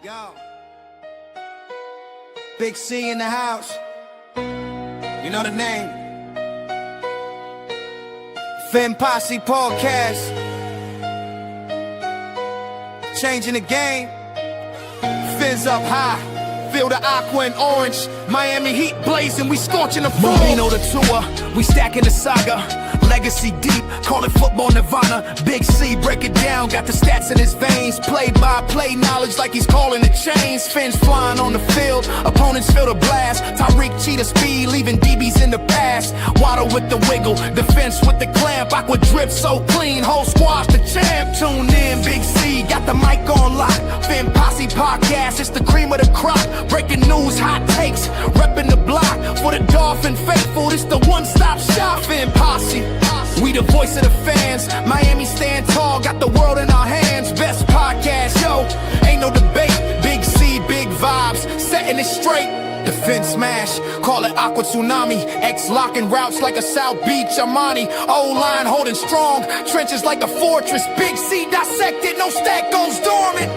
Yo, Big C in the house. You know the name. Fin Posse Podcast. Changing the game. Fins up high. Feel the aqua and orange. Miami Heat blazing. We scorching the floor. Marino the tour. We stacking the saga. Legacy deep, call it football nirvana. Big C, break it down, got the stats in his veins. Play-by-play knowledge like he's calling the chains. Fins flying on the field, opponents feel the blast. Tyreek cheetah speed, leaving DBs in the past. Waddle with the wiggle, defense with the clamp. Aqua drip so clean, whole squad's the champ. Tune in, Big C, got the mic on lock. Fin Posse Podcast, it's the cream of the crop. Breaking news, hot takes, repping the block. For the Dolphin faithful, it's the one-stop shop. Fin Posse. We the voice of the fans. Miami stand tall, got the world in our hands. Best podcast, yo, ain't no debate. Big C, big vibes, setting it straight. Defense smash, call it Aqua Tsunami. X locking routes like a South Beach Armani. O-line holding strong, trenches like a fortress. Big C dissected, no stack goes dormant.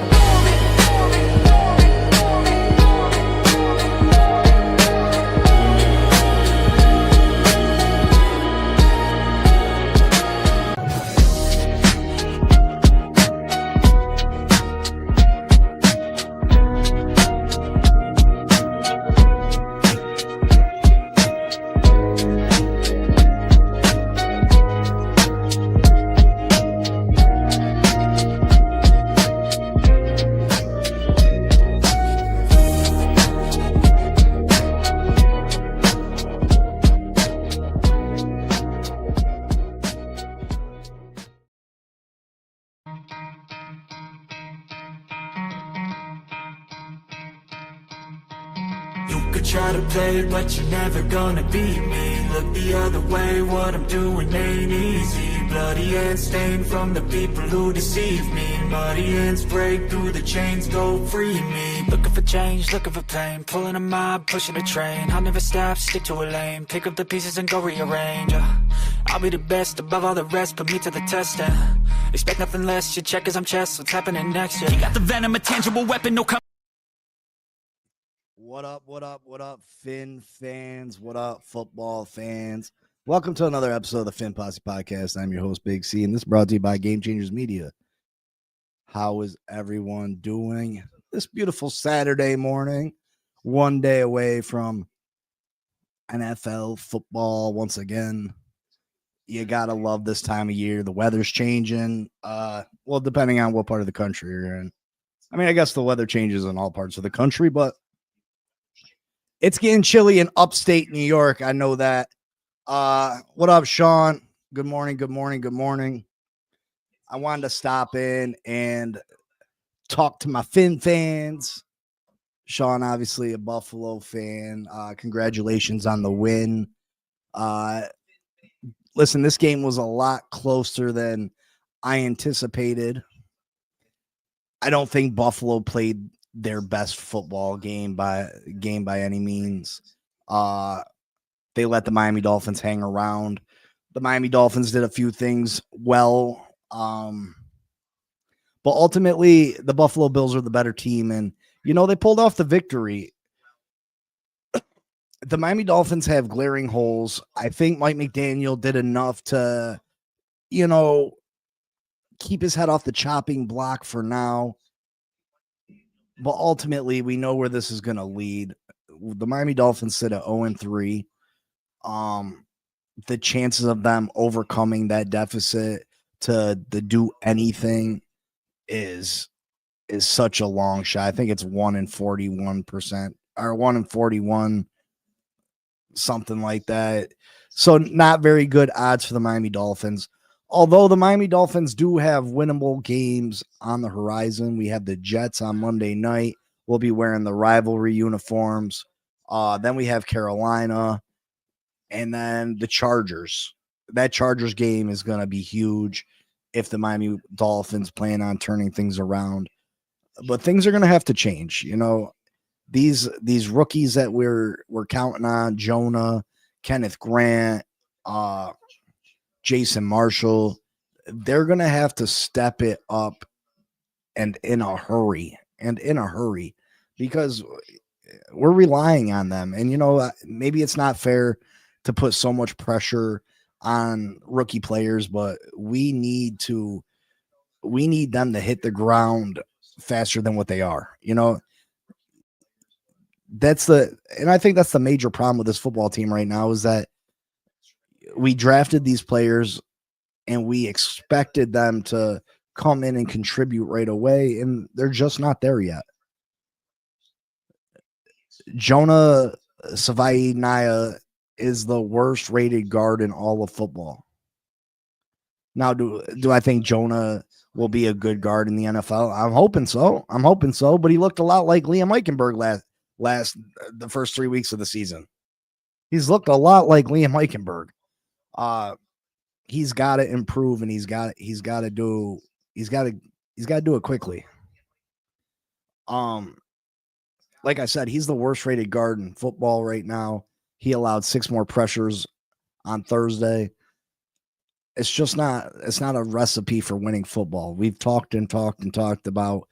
Try to play, but you're never gonna beat me. Look the other way, what I'm doing ain't easy. Bloody hands stained from the people who deceive me. Muddy hands break through the chains, go free me. Looking for change, looking for pain. Pulling a mob, pushing a train. I'll never stop, stick to a lane. Pick up the pieces and go rearrange. I'll be the best above all the rest, put me to the test. Expect nothing less, your check as I'm chess. What's happening next? You got the venom, a tangible weapon, no come. What up, Fin fans? What up, football fans? Welcome to another episode of the Fin Posse Podcast. I'm your host, Big C, and this is brought to you by Game Changers Media. How is everyone doing this beautiful Saturday morning? One day away from NFL football once again. You gotta love this time of year. The weather's changing. Well, depending on what part of the country you're in. I mean, I guess the weather changes in all parts of the country, but it's getting chilly in upstate New York. I know that. What up, Sean? Good morning. I wanted to stop in and talk to my Fin fans. Sean, obviously a Buffalo fan. Congratulations on the win. Listen, this game was a lot closer than I anticipated. I don't think Buffalo played their best football game by any means. They let the Miami Dolphins hang around. The Miami Dolphins did a few things well. But ultimately, the Buffalo Bills are the better team. And, they pulled off the victory. The Miami Dolphins have glaring holes. I think Mike McDaniel did enough to, keep his head off the chopping block for now. But ultimately, we know where this is going to lead. The Miami Dolphins sit at 0-3. The chances of them overcoming that deficit to do anything is such a long shot. I think it's 1 in 41% or 1 in 41, something like that. So not very good odds for the Miami Dolphins. Although the Miami Dolphins do have winnable games on the horizon. We have the Jets on Monday night. We'll be wearing the rivalry uniforms. Then we have Carolina. And then the Chargers. That Chargers game is going to be huge if the Miami Dolphins plan on turning things around. But things are going to have to change. These rookies that we're counting on, Jonah, Kenneth Grant, Jason Marshall, they're going to have to step it up and in a hurry and in a hurry, because we're relying on them. And, maybe it's not fair to put so much pressure on rookie players, but we need them to hit the ground faster than what they are. And I think that's the major problem with this football team right now, is that we drafted these players and we expected them to come in and contribute right away, and they're just not there yet. Jonah Savai is the worst rated guard in all of football. Now, do I think Jonah will be a good guard in the NFL? I'm hoping so. But he looked a lot like Liam Eichenberg the first 3 weeks of the season. He's looked a lot like Liam Eichenberg. He's got to improve, and he's got to do it quickly. Like I said, he's the worst rated guard in football right now. He allowed 6 more pressures on Thursday. It's not a recipe for winning football. We've talked about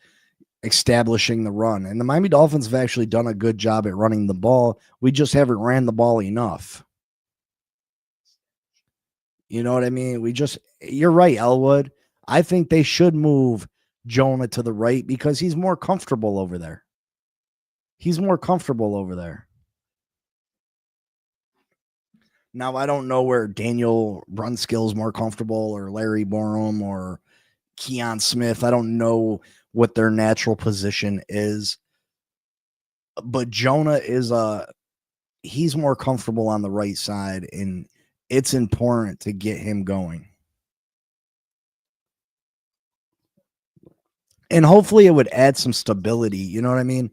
establishing the run, and the Miami Dolphins have actually done a good job at running the ball. We just haven't ran the ball enough. You know what I mean? You're right, Elwood. I think they should move Jonah to the right because he's more comfortable over there. Now, I don't know where Daniel Brunskill's more comfortable, or Larry Borum, or Keon Smith. I don't know what their natural position is. But Jonah he's more comfortable on the right side, and it's important to get him going. And hopefully it would add some stability. You know what I mean?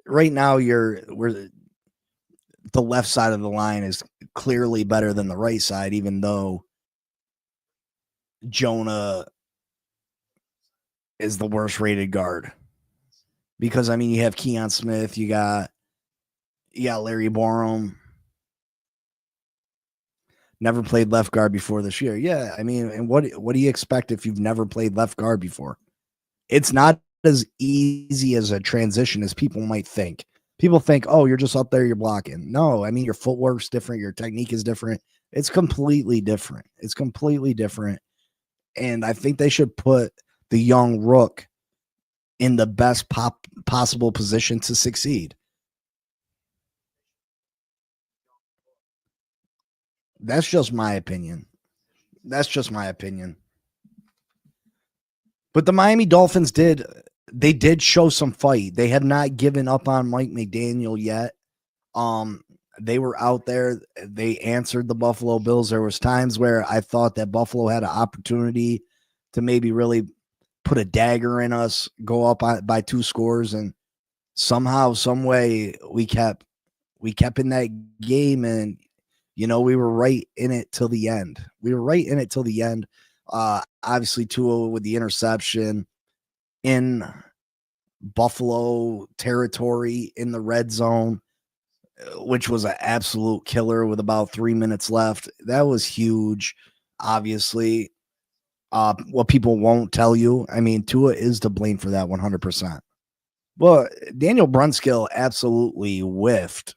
Right now, the left side of the line is clearly better than the right side, even though Jonah is the worst rated guard. Because, I mean, you have Keon Smith, you got Larry Borum. Never played left guard before this year. Yeah, I mean, and what do you expect if you've never played left guard before? It's not as easy as a transition as people might think. People think, oh, you're just up there, you're blocking. No, I mean, your footwork's different. Your technique is different. It's completely different. And I think they should put the young rook in the best possible position to succeed. That's just my opinion. But the Miami Dolphins did show some fight. They have not given up on Mike McDaniel yet. They were out there. They answered the Buffalo Bills. There was times where I thought that Buffalo had an opportunity to maybe really put a dagger in us, go up by 2 scores, and somehow, some way, we kept in that game, and we were right in it till the end. Obviously, Tua with the interception in Buffalo territory in the red zone, which was an absolute killer with about 3 minutes left. That was huge, obviously. What people won't tell you, I mean, Tua is to blame for that 100%. Well, Daniel Brunskill absolutely whiffed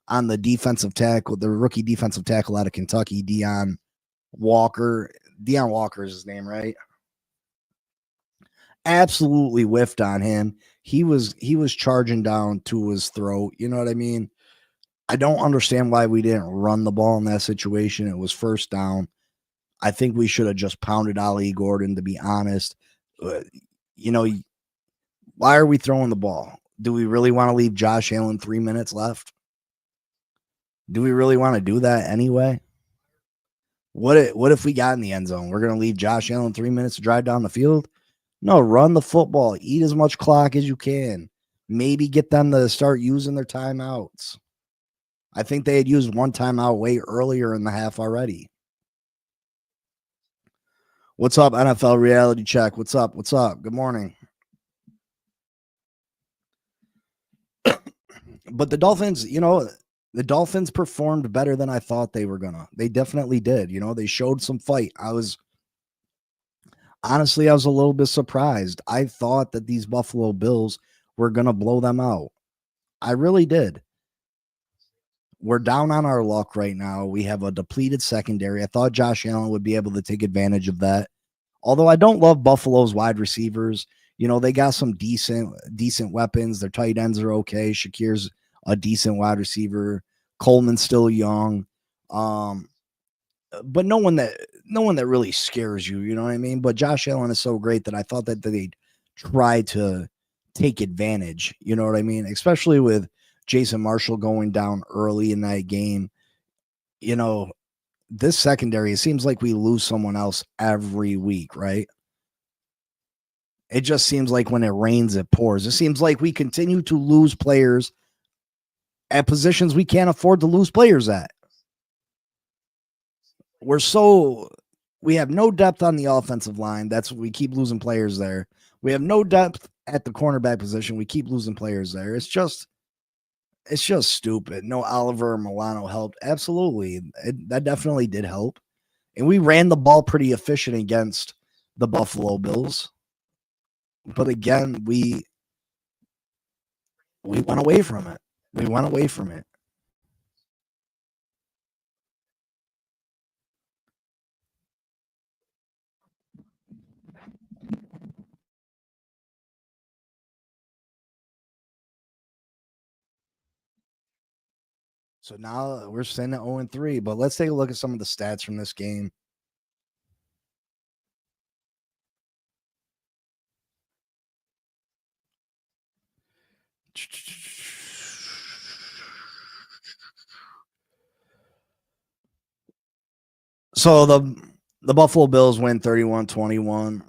on the defensive tackle, the rookie defensive tackle out of Kentucky, Deion Walker. Deion Walker is his name, right? Absolutely whiffed on him. He was charging down to his throat. You know what I mean? I don't understand why we didn't run the ball in that situation. It was first down. I think we should have just pounded Ali Gordon, to be honest. Why are we throwing the ball? Do we really want to leave Josh Allen 3 minutes left? Do we really want to do that anyway? What if we got in the end zone? We're going to leave Josh Allen 3 minutes to drive down the field? No, run the football. Eat as much clock as you can. Maybe get them to start using their timeouts. I think they had used one timeout way earlier in the half already. What's up, NFL Reality Check? What's up? Good morning. But the Dolphins, the Dolphins performed better than I thought they were gonna. They definitely did. They showed some fight. honestly, I was a little bit surprised. I thought that these Buffalo Bills were going to blow them out. I really did. We're down on our luck right now. We have a depleted secondary. I thought Josh Allen would be able to take advantage of that. Although I don't love Buffalo's wide receivers, they got some decent weapons. Their tight ends are okay. Shakir's a decent wide receiver. Coleman's still young. But no one that really scares you, you know what I mean? But Josh Allen is so great that I thought that they'd try to take advantage, you know what I mean? Especially with Jason Marshall going down early in that game. This secondary, it seems like we lose someone else every week, right? It just seems like when it rains, it pours. It seems like we continue to lose players at positions we can't afford to lose players at. We have no depth on the offensive line. We keep losing players there. We have no depth at the cornerback position. We keep losing players there. It's just stupid. No Oliver or Milano helped. Absolutely. That definitely did help. And we ran the ball pretty efficient against the Buffalo Bills. But again, we went away from it. We went away from it. So now we're sitting at 0-3, but let's take a look at some of the stats from this game. So the Buffalo Bills win 31-21.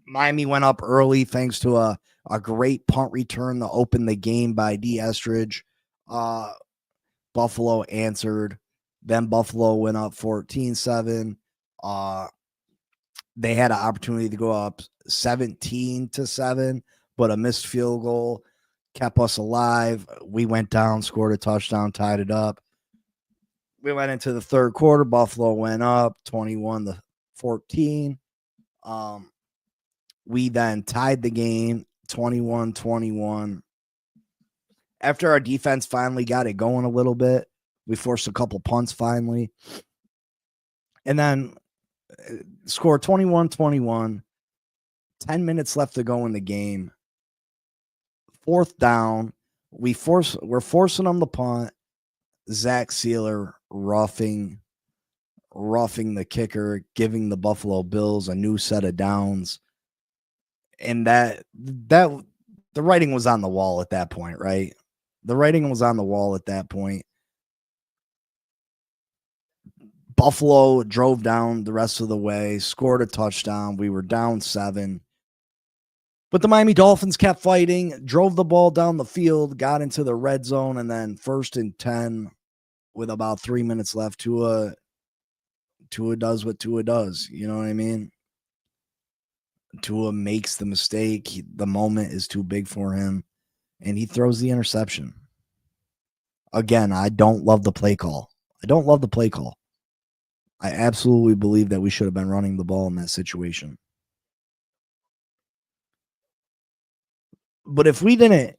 Miami went up early thanks to a great punt return to open the game by D. Estridge. Buffalo answered. Then Buffalo went up 14-7. They had an opportunity to go up 17-7, but a missed field goal kept us alive. We went down, scored a touchdown, tied it up. We went into the third quarter. Buffalo went up 21-14. We then tied the game 21-21. After our defense finally got it going a little bit, we forced a couple punts finally. And then scored 21-21. 10 minutes left to go in the game. Fourth down. We're forcing them to punt. Zach Sealer roughing the kicker, giving the Buffalo Bills a new set of downs. And that the writing was on the wall at that point, right? The writing was on the wall at that point. Buffalo drove down the rest of the way, scored a touchdown. We were down 7. But the Miami Dolphins kept fighting, drove the ball down the field, got into the red zone, and then 1st and 10 with about 3 minutes left. Tua does what Tua does. You know what I mean? Tua makes the mistake. The moment is too big for him, and he throws the interception. Again, I don't love the play call. I absolutely believe that we should have been running the ball in that situation. But if we didn't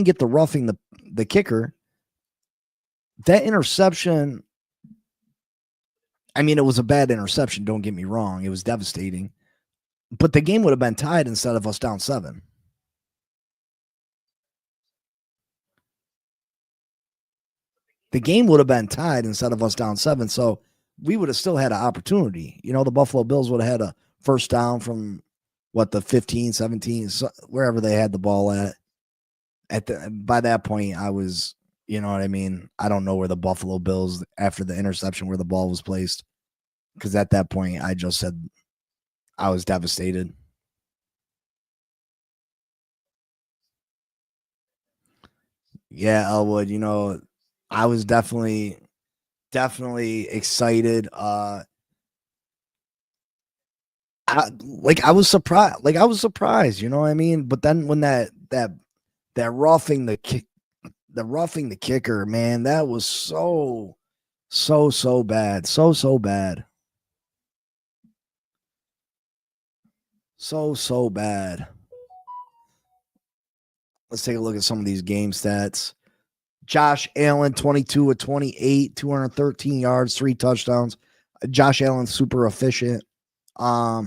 get the roughing the kicker, that interception, I mean, it was a bad interception, don't get me wrong. It was devastating. But the game would have been tied instead of us down 7. The game would have been tied instead of us down 7. So we would have still had an opportunity. The Buffalo Bills would have had a first down from the 15, 17, wherever they had the ball at. By that point, I was, you know what I mean? I don't know where the Buffalo Bills, after the interception, where the ball was placed. Because at that point, I just said I was devastated. Yeah, Elwood, I was definitely excited. I was surprised, you know what I mean? But then when that roughing the kicker, man, that was so bad. So bad. So bad. Let's take a look at some of these game stats. Josh Allen, 22 of 28, 213 yards, 3 touchdowns. Josh Allen's super efficient. I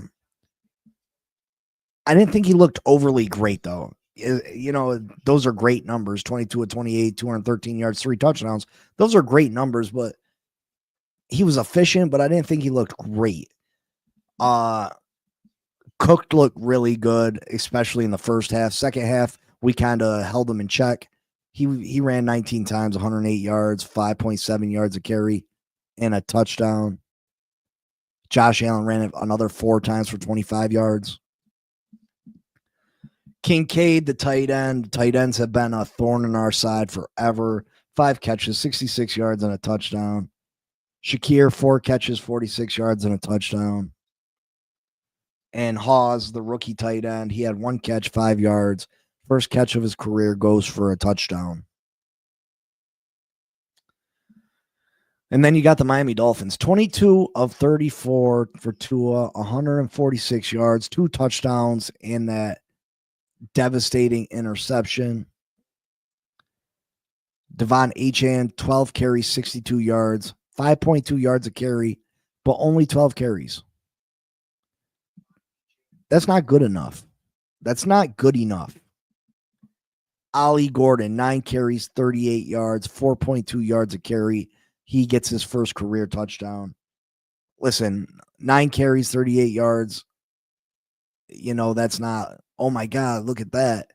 didn't think he looked overly great, though. Those are great numbers. 22 of 28, 213 yards, 3 touchdowns. Those are great numbers, but he was efficient, but I didn't think he looked great. Cook looked really good, especially in the first half. Second half, we kind of held him in check. He ran 19 times, 108 yards, 5.7 yards a carry, and a touchdown. Josh Allen ran it another 4 times for 25 yards. Kincaid, the tight end. Tight ends have been a thorn in our side forever. 5 catches, 66 yards, and a touchdown. Shakir, 4 catches, 46 yards, and a touchdown. And Hawes, the rookie tight end, he had 1 catch, 5 yards. First catch of his career goes for a touchdown. And then you got the Miami Dolphins, 22 of 34 for Tua, 146 yards, 2 touchdowns, and that devastating interception. Devon Achane, 12 carries, 62 yards, 5.2 yards a carry, but only 12 carries. That's not good enough. That's not good enough. Ollie Gordon, 9 carries, 38 yards, 4.2 yards a carry. He gets his first career touchdown. Listen, 9 carries, 38 yards. That's not, oh my God, look at that.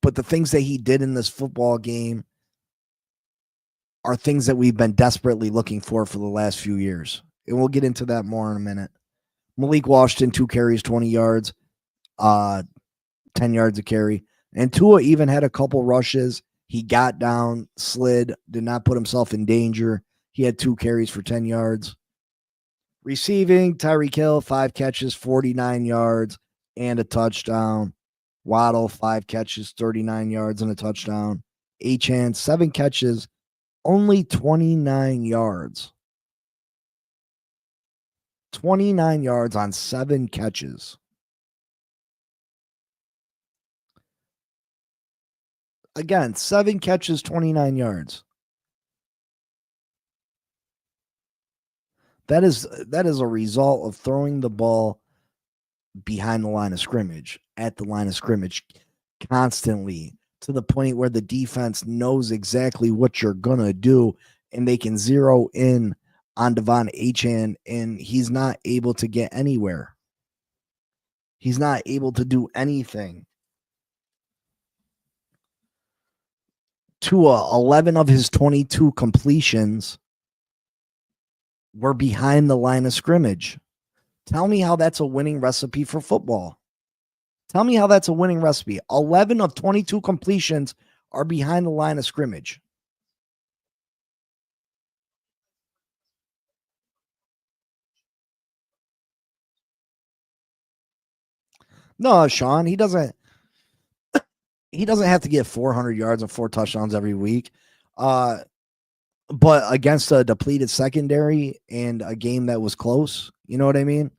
But the things that he did in this football game are things that we've been desperately looking for the last few years. And we'll get into that more in a minute. Malik Washington, 2 carries, 20 yards, 10 yards a carry. And Tua even had a couple rushes. He got down, slid, did not put himself in danger. He had 2 carries for 10 yards. Receiving, Tyreek Hill, 5 catches, 49 yards, and a touchdown. Waddle, 5 catches, 39 yards, and a touchdown. Achane, 7 catches, only 29 yards. 29 yards on 7 catches. Again, 7 catches, 29 yards. That is a result of throwing the ball behind the line of scrimmage, at the line of scrimmage, constantly, to the point where the defense knows exactly what you're going to do, and they can zero in on Devon Achane, and he's not able to get anywhere. He's not able to do anything. Tua, 11 of his 22 completions were behind the line of scrimmage. Tell me how that's a winning recipe for football. Tell me how that's a winning recipe. 11 of 22 completions are behind the line of scrimmage. No, Sean, he doesn't have to get 400 yards and 4 touchdowns every week. But against a depleted secondary and a game that was close, you know what I mean?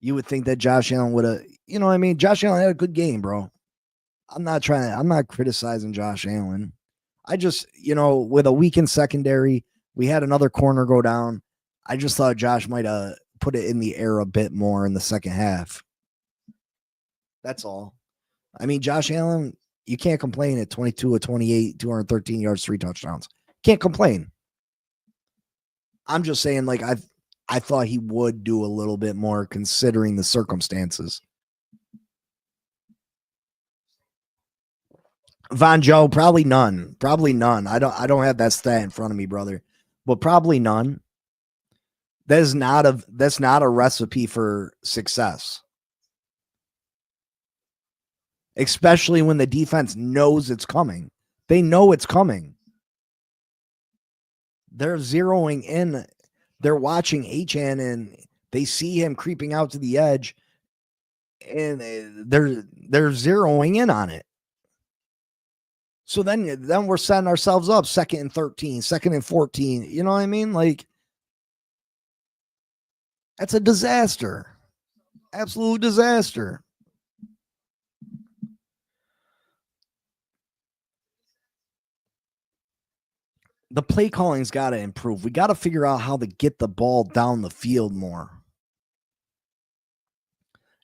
You would think that Josh Allen would have, you know what I mean? Josh Allen had a good game, bro. I'm not criticizing Josh Allen. I just, with a weakened secondary, we had another corner go down. I just thought Josh might have put it in the air a bit more in the second half. That's all. I mean, Josh Allen, you can't complain at 22 of 28, 213 yards, 3 touchdowns. Can't complain. I'm just saying, like, I thought he would do a little bit more considering the circumstances. Von Joe, probably none. Probably none. I don't have that stat in front of me, brother. But probably none. That's not a recipe for success. Especially when the defense knows it's coming. They know it's coming. They're zeroing in. They're watching Achane and they see him creeping out to the edge, and they're zeroing in on it. So then we're setting ourselves up 2nd and 13, 2nd and 14. You know what I mean? Like, That's a disaster. Absolute disaster. The play calling's got to improve. We got to figure out how to get the ball down the field more.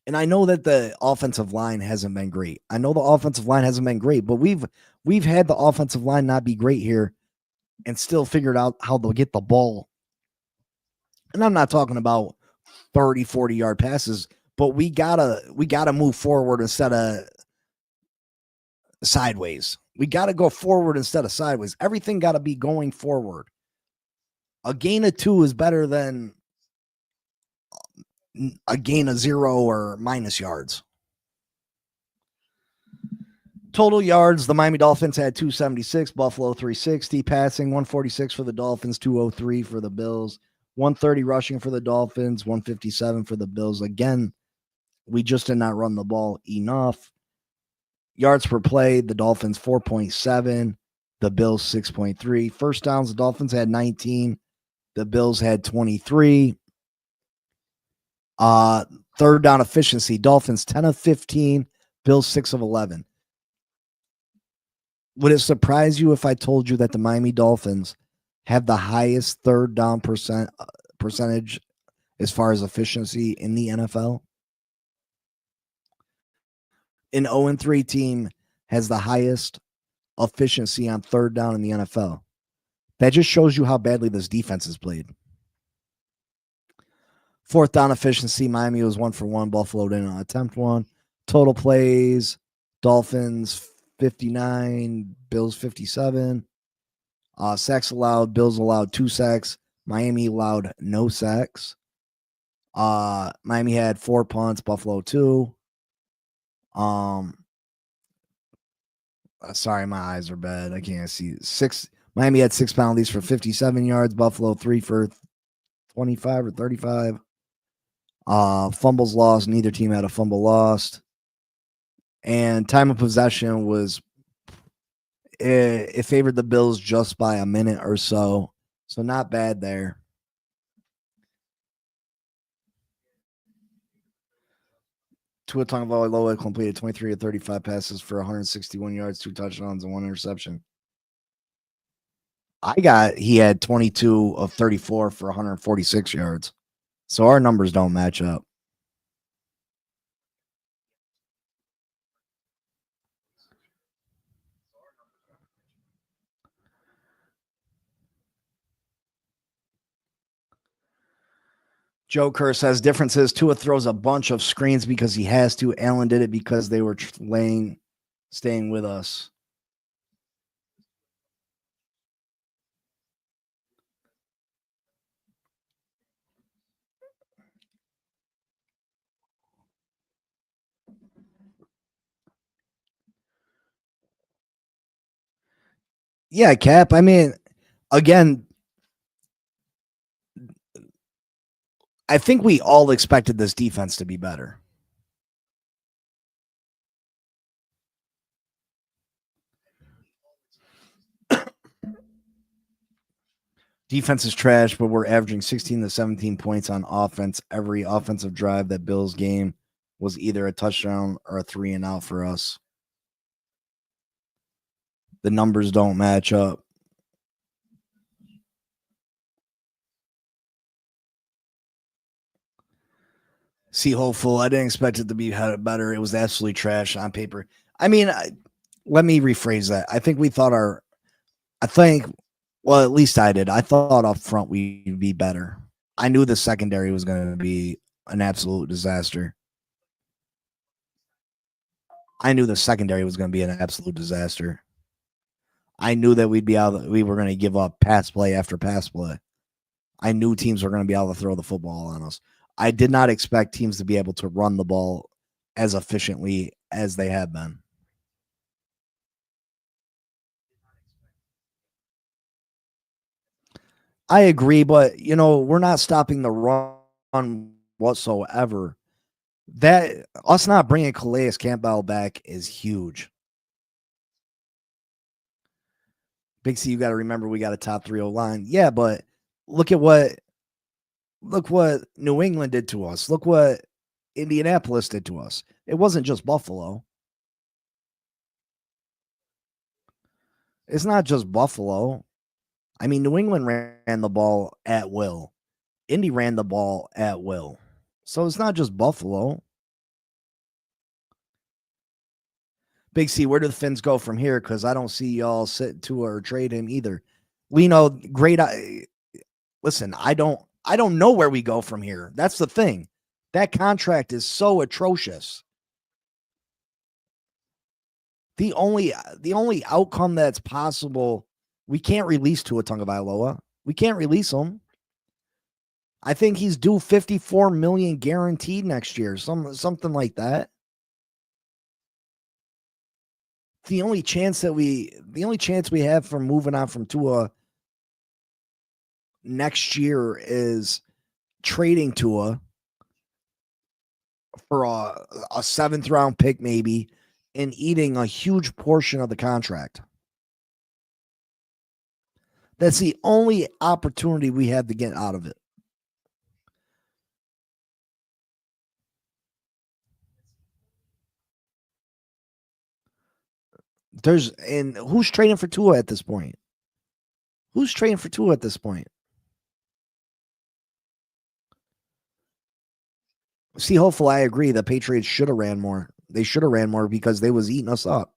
And I know that the offensive line hasn't been great. But we've had the offensive line not be great here and still figured out how to get the ball. And I'm not talking about 30, 40-yard passes, but we gotta move forward instead of sideways. We gotta go forward instead of sideways. Everything gotta be going forward. A gain of 2 is better than a gain of 0 or minus yards. Total yards, the Miami Dolphins had 276, Buffalo 360, passing 146 for the Dolphins, 203 for the Bills, 130 rushing for the Dolphins, 157 for the Bills. Again, we just did not run the ball enough. Yards per play, the Dolphins 4.7, the Bills 6.3. First downs, the Dolphins had 19, the Bills had 23. Third down efficiency, Dolphins 10 of 15, Bills 6 of 11. Would it surprise you if I told you that the Miami Dolphins have the highest third down percentage as far as efficiency in the NFL? An 0-3 team has the highest efficiency on third down in the NFL. That just shows you how badly this defense is played. Fourth down efficiency, Miami was 1 for 1. Buffalo didn't attempt one. Total plays, Dolphins 59, Bills 57. Sacks allowed, Bills allowed 2 sacks. Miami allowed no sacks. Miami had 4 punts, Buffalo 2. Sorry, my eyes are bad. I can't see. Miami had 6 penalties for 57 yards, Buffalo 3 for 25 or 35. Fumbles lost. Neither team had a fumble lost. And time of possession was, it favored the Bills just by a minute or so. So not bad there. Tua Tagovailoa completed 23 of 35 passes for 161 yards, 2 touchdowns, and 1 interception. He had 22 of 34 for 146 yards. So our numbers don't match up. Joe Kerr says differences. Tua throws a bunch of screens because he has to. Allen did it because they were staying with us. Yeah, Cap. I mean, again, I think we all expected this defense to be better. Defense is trash, but we're averaging 16 to 17 points on offense. Every offensive drive that Bills game was either a touchdown or a 3 and out for us. The numbers don't match up. See, hopeful. I didn't expect it to be better. It was absolutely trash on paper. I mean, let me rephrase that. Well, at least I did. I thought up front we'd be better. I knew the secondary was going to be an absolute disaster. I knew that we were going to give up pass play after pass play. I knew teams were going to be able to throw the football on us. I did not expect teams to be able to run the ball as efficiently as they have been. I agree, but we're not stopping the run whatsoever. That us not bringing Calais Campbell back is huge. Big C, you got to remember we got a top 3 line. Yeah, but look at what Look what New England did to us. Look what Indianapolis did to us. It wasn't just Buffalo. It's not just Buffalo. I mean, New England ran the ball at will. Indy ran the ball at will. So it's not just Buffalo. Big C, where do the Finns go from here? Because I don't see y'all sit to or trade him either. Lino, great. Listen, I don't know where we go from here. That's the thing. That contract is so atrocious. The only outcome that's possible, we can't release Tua Tagovailoa. We can't release him. I think he's due $54 million guaranteed next year, something like that. The only chance we have for moving on from Tua next year is trading Tua for a seventh round pick, maybe, and eating a huge portion of the contract. That's the only opportunity we have to get out of it. And who's trading for Tua at this point? Who's trading for Tua at this point? See, hopefully I agree. The Patriots should have ran more. They should have ran more because they was eating us up.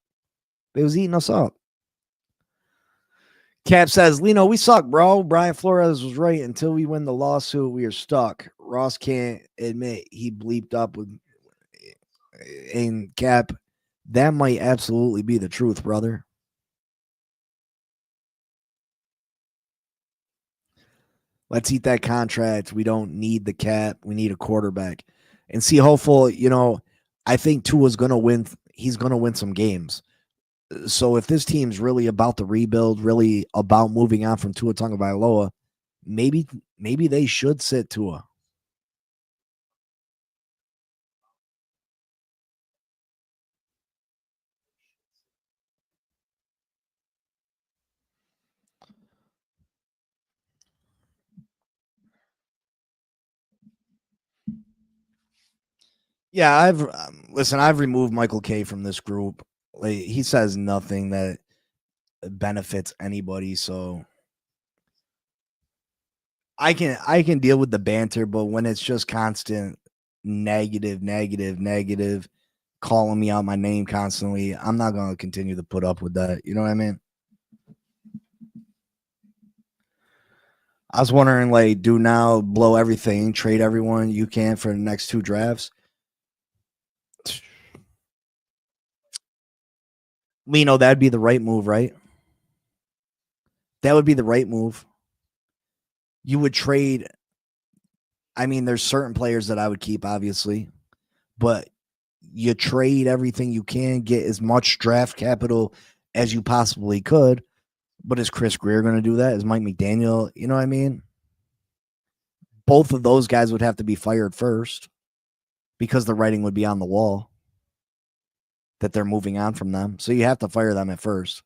Cap says, Lino, we suck, bro. Brian Flores was right. Until we win the lawsuit, we are stuck. Ross can't admit he bleeped up with and Cap. That might absolutely be the truth, brother. Let's eat that contract. We don't need the cap. We need a quarterback. And see, hopeful, I think Tua's going to win. He's going to win some games. So if this team's really about the rebuild, really about moving on from Tua Tagovailoa, maybe they should sit Tua. Yeah, I've removed Michael K from this group. Like, he says nothing that benefits anybody, so I can deal with the banter, but when it's just constant negative, calling me out my name constantly, I'm not going to continue to put up with that. You know what I mean? I was wondering, like, do now, blow everything, trade everyone you can for the next 2 drafts. Lino, that'd be the right move, right? That would be the right move. You would trade. I mean, there's certain players that I would keep, obviously, but you trade everything you can, get as much draft capital as you possibly could. But is Chris Greer going to do that? Is Mike McDaniel? You know what I mean? Both of those guys would have to be fired first because the writing would be on the wall that they're moving on from them. So you have to fire them at first.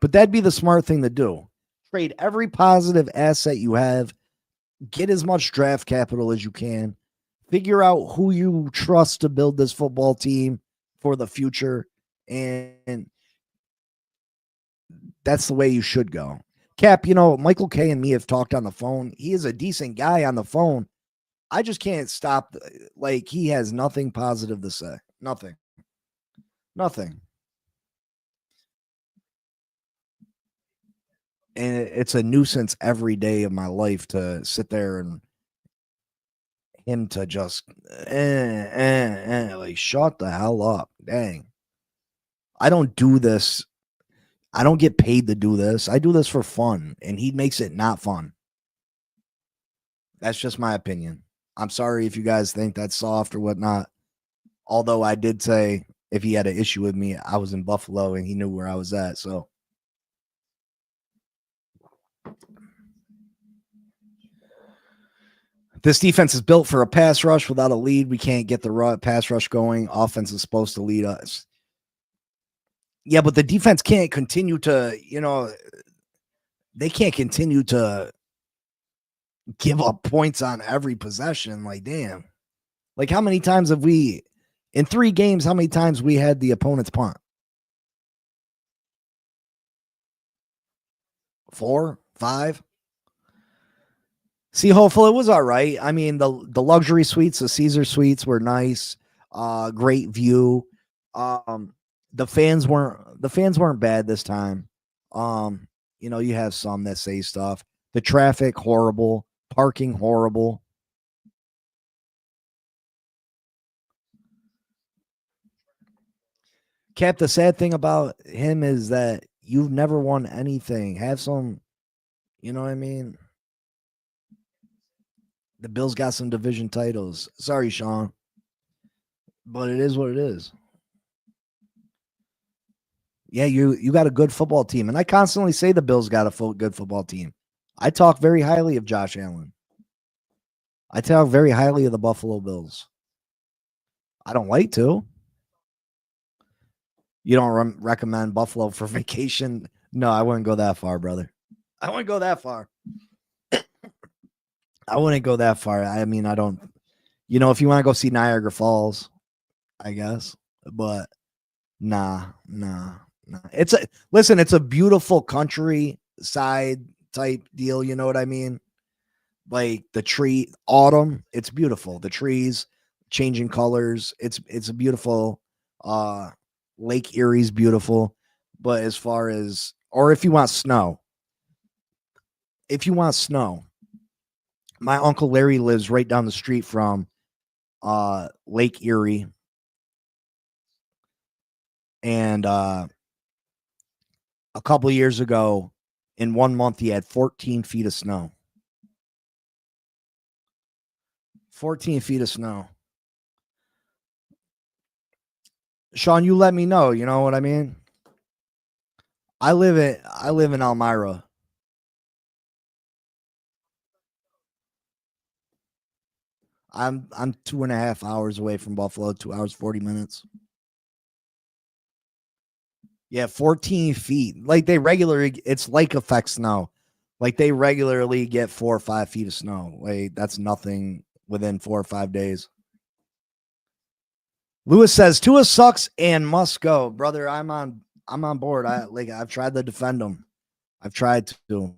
But that'd be the smart thing to do. Trade every positive asset you have. Get as much draft capital as you can. Figure out who you trust to build this football team for the future. And that's the way you should go. Cap, Michael K and me have talked on the phone. He is a decent guy on the phone. I just can't stop. Like, he has nothing positive to say. Nothing. And it's a nuisance every day of my life to sit there and him to just like, shut the hell up. Dang. I don't do this. I don't get paid to do this. I do this for fun, and he makes it not fun. That's just my opinion. I'm sorry if you guys think that's soft or whatnot. Although I did say if he had an issue with me, I was in Buffalo and he knew where I was at. So this defense is built for a pass rush. Without a lead, we can't get the pass rush going. Offense is supposed to lead us. Yeah, but the defense can't continue to, they can't continue to give up points on every possession. Like, damn. Like, how many times have we, in 3 games, how many times we had the opponent's punt? 4, 5? See, hopefully it was all right. I mean, the luxury suites, the Caesar suites were nice. Great view. The fans weren't bad this time. You have some that say stuff. The traffic horrible, parking horrible. Cap, the sad thing about him is that you've never won anything. Have some, you know what I mean? The Bills got some division titles. Sorry, Sean. But it is what it is. Yeah, you got a good football team. And I constantly say the Bills got a good football team. I talk very highly of Josh Allen. I talk very highly of the Buffalo Bills. I don't like to. You don't recommend Buffalo for vacation? No, I wouldn't go that far, brother. I wouldn't go that far. I wouldn't go that far. I mean, I don't, if you want to go see Niagara Falls, I guess, but nah. It's a beautiful countryside type deal. You know what I mean? Like the tree, autumn, it's beautiful. The trees changing colors. It's a beautiful, Lake Erie's beautiful. But as far as, or if you want snow, my Uncle Larry lives right down the street from Lake Erie. And a couple of years ago, in 1 month, he had 14 feet of snow. 14 feet of snow. Sean, you let me know. You know what I mean? I live in Elmira. I'm 2.5 hours away from Buffalo, 2 hours, 40 minutes. Yeah, 14 feet. Like it's lake effect snow. Like they regularly get 4 or 5 feet of snow. Like that's nothing within 4 or 5 days. Lewis says Tua sucks and must go. Brother, I'm on board. I've tried to defend him. I've tried to.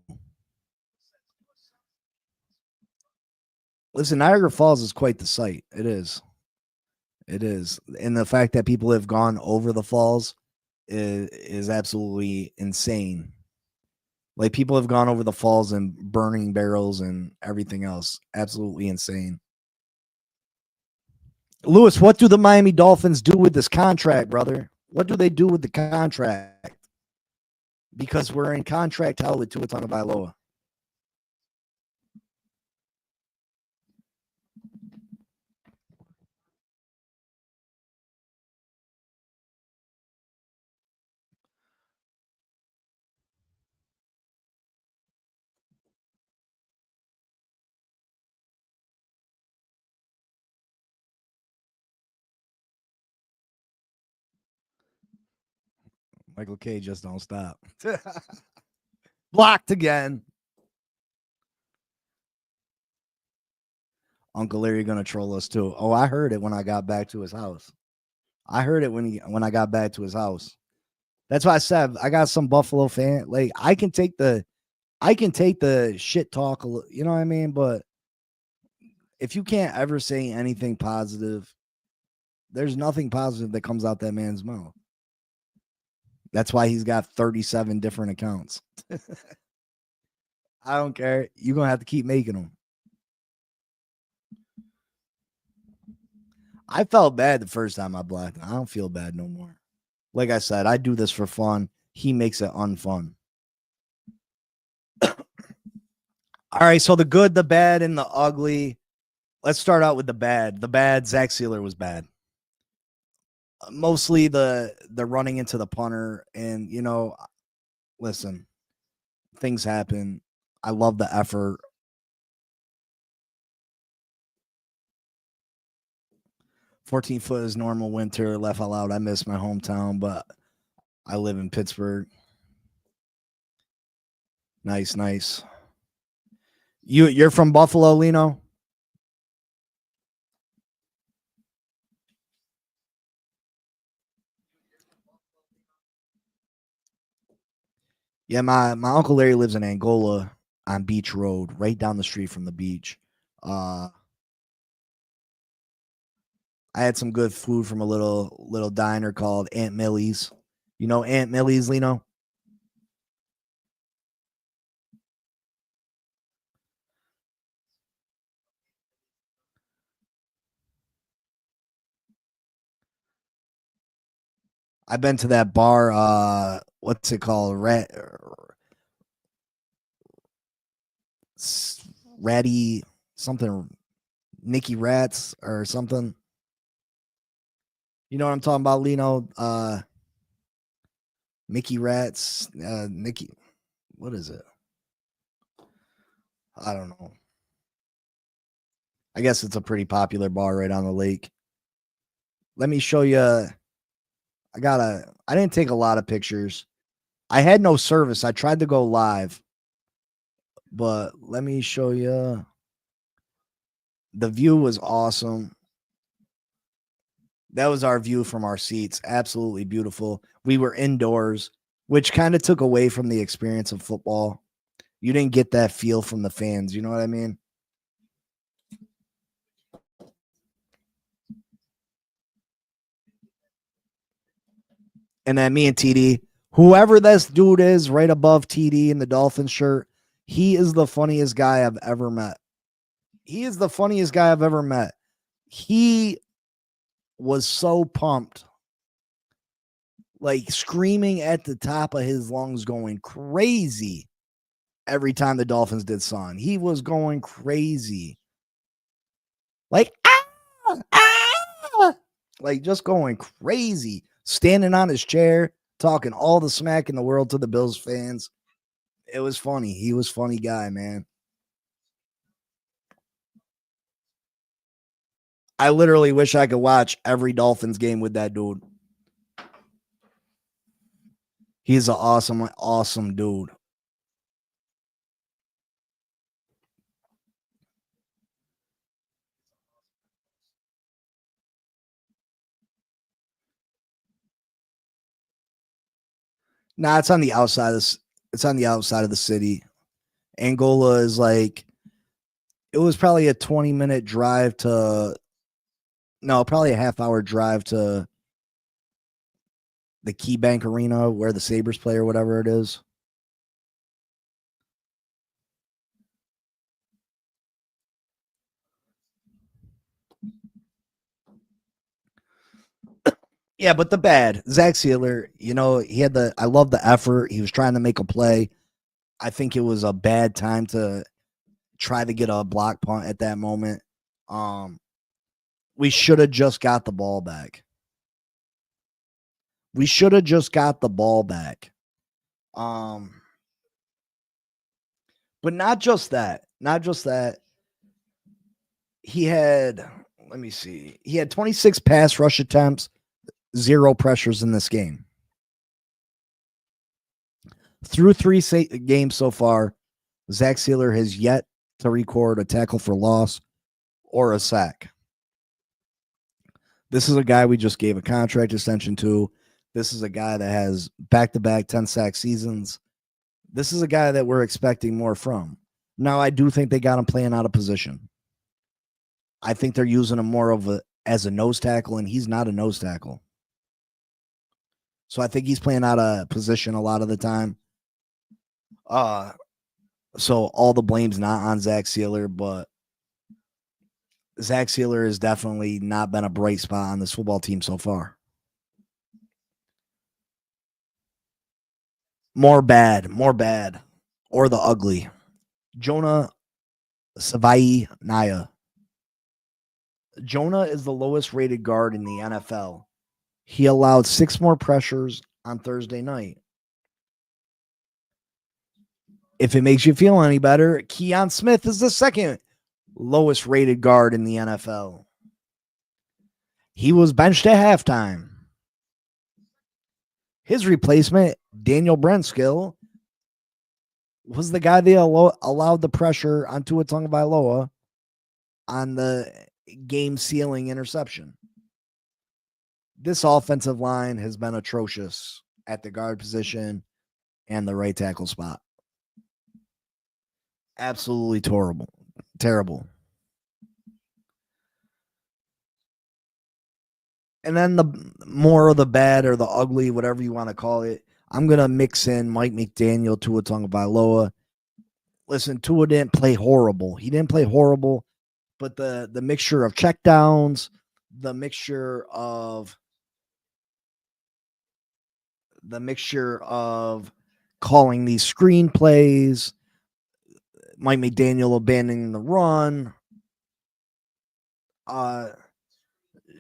Listen, Niagara Falls is quite the sight. It is. It is. And the fact that people have gone over the falls is absolutely insane. Like people have gone over the falls and burning barrels and everything else. Absolutely insane. Lewis, what do the Miami Dolphins do with this contract, brother? What do they do with the contract? Because we're in contract hell with Tua Tagovailoa. Michael K, just don't stop. Blocked again. Uncle Larry gonna troll us too. Oh, I heard it when I got back to his house. I heard it when I got back to his house. That's why I said I got some Buffalo fan. Like I can take the shit talk. You know what I mean? But if you can't ever say anything positive, there's nothing positive that comes out that man's mouth. That's why he's got 37 different accounts. I don't care. You're going to have to keep making them. I felt bad the first time I blocked him. I don't feel bad no more. Like I said, I do this for fun. He makes it unfun. All right, so the good, the bad, and the ugly. Let's start out with the bad. The bad, Zach Sealer was bad. Mostly the running into the punter. And, listen, things happen. I love the effort. "14-foot is normal winter." Laugh out loud. I miss my hometown, but I live in Pittsburgh. Nice, nice. You're from Buffalo, Lino? Yeah, my Uncle Larry lives in Angola on Beach Road, right down the street from the beach. Uh I had some good food from a little diner called Aunt Millie's. You know Aunt Millie's, Lino? I've been to that bar, what's it called? Ratty something, Nicky Rats or something. You know what I'm talking about, Lino? Mickey Rats, Nicky, what is it? I don't know. I guess it's a pretty popular bar right on the lake. Let me show you. I didn't take a lot of pictures. I had no service. I tried to go live, but let me show you. The view was awesome. That was our view from our seats. Absolutely beautiful. We were indoors, which kind of took away from the experience of football. You didn't get that feel from the fans. You know what I mean? And then me and TD, whoever this dude is right above TD in the Dolphins shirt, he is the funniest guy I've ever met. He is the funniest guy I've ever met. He was so pumped, like screaming at the top of his lungs, going crazy every time the Dolphins did something. He was going crazy. Like, ah, like just going crazy, standing on his chair, talking all the smack in the world to the Bills fans. It was funny. He was a funny guy, man. I literally wish I could watch every Dolphins game with that dude. He's an awesome, awesome dude. Nah, it's on the outside of it's on the outside of the city. Angola is like it was probably a 20-minute drive to no, probably a half-hour drive to the Key Bank Arena where the Sabres play or whatever it is. Yeah, but the bad. Zach Sealer, you know, I love the effort. He was trying to make a play. I think it was a bad time to try to get a block punt at that moment. Um, we should have just got the ball back. We should have just got the ball back. Um, but not just that. Not just that. He had, let me see. He had 26 pass rush attempts, 0 pressures in this game. Through 3 games so far, Zach Sealer has yet to record a tackle for loss or a sack. This is a guy we just gave a contract extension to. This is a guy that has back-to-back 10-sack seasons. This is a guy that we're expecting more from. Now, I do think they got him playing out of position. I think they're using him more as a nose tackle, and he's not a nose tackle. So I think he's playing out of position a lot of the time. So all the blame's not on Zach Sealer, but Zach Sealer has definitely not been a bright spot on this football team so far. More bad, or the ugly. Jonah Savai Naya. Jonah is the lowest rated guard in the NFL. He allowed 6 more pressures on Thursday night. If it makes you feel any better, Keon Smith is the second lowest rated guard in the NFL. He was benched at halftime. His replacement, Daniel Brentskill, was the guy they allowed the pressure on Tua Tagovailoa on the game sealing interception. This offensive line has been atrocious at the guard position and the right tackle spot. Absolutely terrible. Terrible. And then the more of the bad or the ugly, whatever you want to call it, I'm going to mix in Mike McDaniel, Tua Tagovailoa. Listen, Tua didn't play horrible. He didn't play horrible, but the mixture of checkdowns, the mixture of calling these screenplays, Mike McDaniel abandoning the run,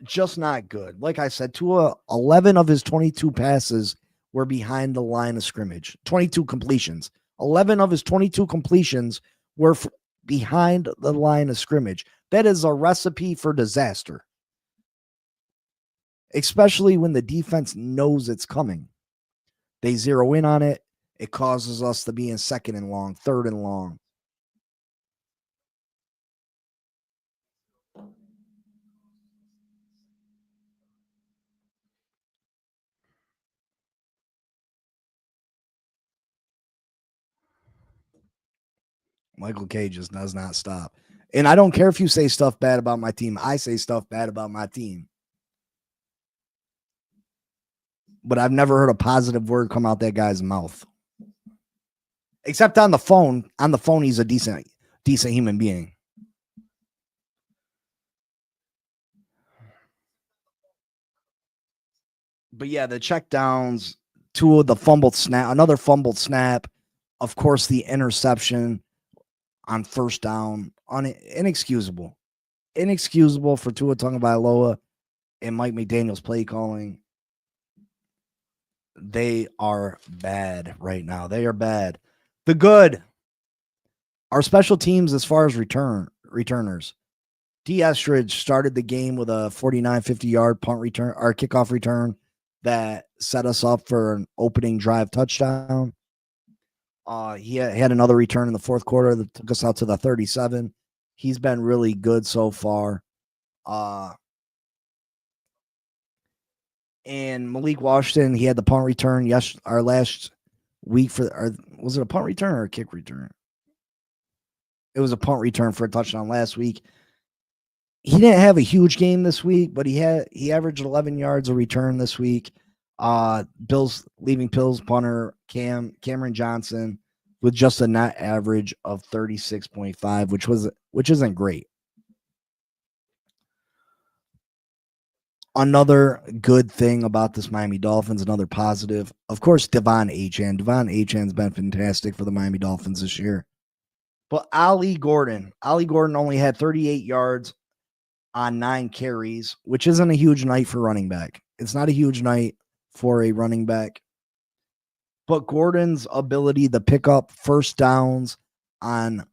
just not good. Like I said, 11 of his 22 passes were behind the line of scrimmage. 22 completions. 11 of his 22 completions were behind the line of scrimmage. That is a recipe for disaster, especially when the defense knows it's coming. They zero in on it. It causes us to be in second and long, third and long. Michael K just does not stop. And I don't care if you say stuff bad about my team. I say stuff bad about my team. But I've never heard a positive word come out that guy's mouth. Except on the phone. On the phone, he's a decent human being. But yeah, the checkdowns, the fumbled snap, another fumbled snap, of course, the interception on first down, inexcusable. Inexcusable for Tua Tagovailoa and Mike McDaniel's play calling. They are bad right now. They are bad. The good, our special teams as far as returners. D. Estridge started the game with a 49-50-yard punt return or kickoff return that set us up for an opening drive touchdown. He had another return in the fourth quarter that took us out to the 37. He's been really good so far. And Malik Washington, he had the punt return our last week was it a punt return or a kick return? It was a punt return for a touchdown last week. He didn't have a huge game this week, but he averaged 11 yards a return this week. Bills punter Cameron Johnson with just a net average of 36.5, which isn't great. Another good thing about this Miami Dolphins, another positive, of course, Devon Achane. Devon Achane's been fantastic for the Miami Dolphins this year. But Ali Gordon only had 38 yards on 9 carries, which isn't a huge night for running back. It's not a huge night for a running back. But Gordon's ability to pick up first downs on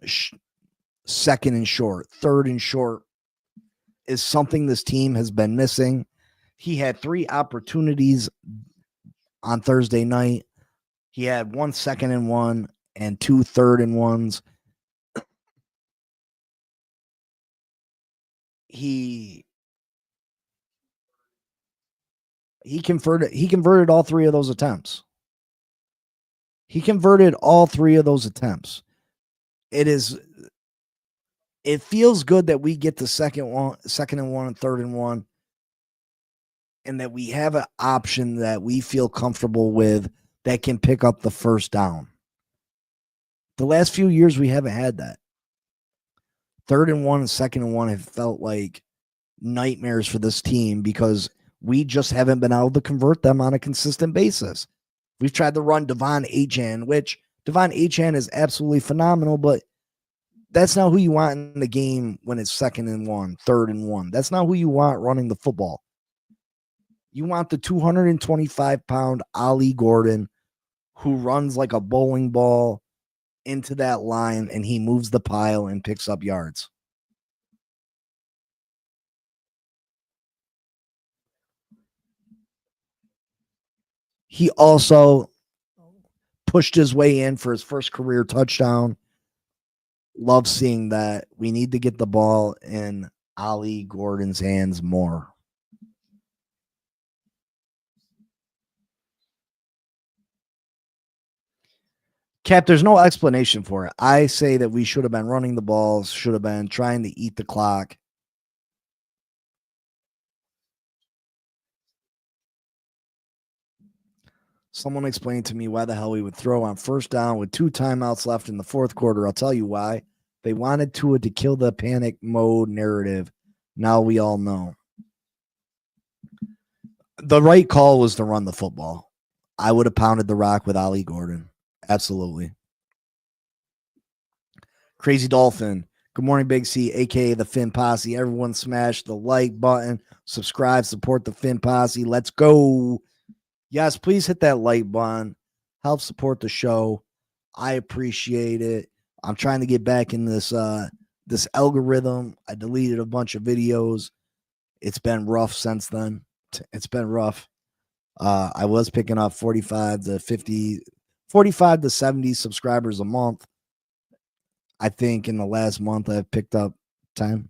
second and short, third and short, is something this team has been missing. He had 3 opportunities on Thursday night. He had 1 second and 1 and 2 third and 1s. He converted all 3 of those attempts. It feels good that we get the second and 1 and third and 1, and that we have an option that we feel comfortable with that can pick up the first down. The last few years we haven't had that. Third and 1 and second and 1 have felt like nightmares for this team because we just haven't been able to convert them on a consistent basis. We've tried to run Devon Achane, which Devon Achane is absolutely phenomenal, but that's not who you want in the game when it's second and 1, third and 1. That's not who you want running the football. You want the 225-pound Ali Gordon who runs like a bowling ball into that line and he moves the pile and picks up yards. He also pushed his way in for his first career touchdown. Love seeing that. We need to get the ball in Ollie Gordon's hands more. Cap, there's no explanation for it. I say that we should have been running the balls, should have been trying to eat the clock. Someone explained to me why the hell we would throw on first down with 2 timeouts left in the fourth quarter. I'll tell you why. They wanted Tua to kill the panic mode narrative. Now we all know. The right call was to run the football. I would have pounded the rock with Ollie Gordon. Absolutely. Crazy Dolphin. Good morning, Big C, a.k.a. the Finn Posse. Everyone smash the like button. Subscribe, support the Finn Posse. Let's go. Yes, please hit that like button. Help support the show. I appreciate it. I'm trying to get back in this this algorithm. I deleted a bunch of videos. It's been rough since then. It's been rough. I was picking up 45 to 70 subscribers a month. I think in the last month I've picked up 10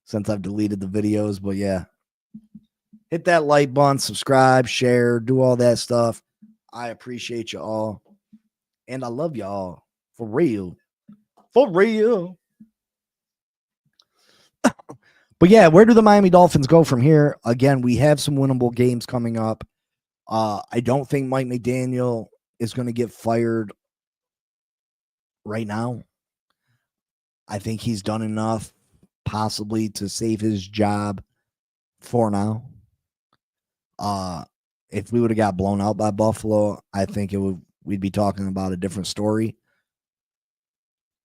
since I've deleted the videos. But yeah, hit that like button, subscribe, share, do all that stuff. I appreciate you all. And I love y'all. For real. For real. But yeah, where do the Miami Dolphins go from here? Again, we have some winnable games coming up. I don't think Mike McDaniel is going to get fired right now. I think he's done enough possibly to save his job for now. If we would have got blown out by Buffalo, I think we'd be talking about a different story.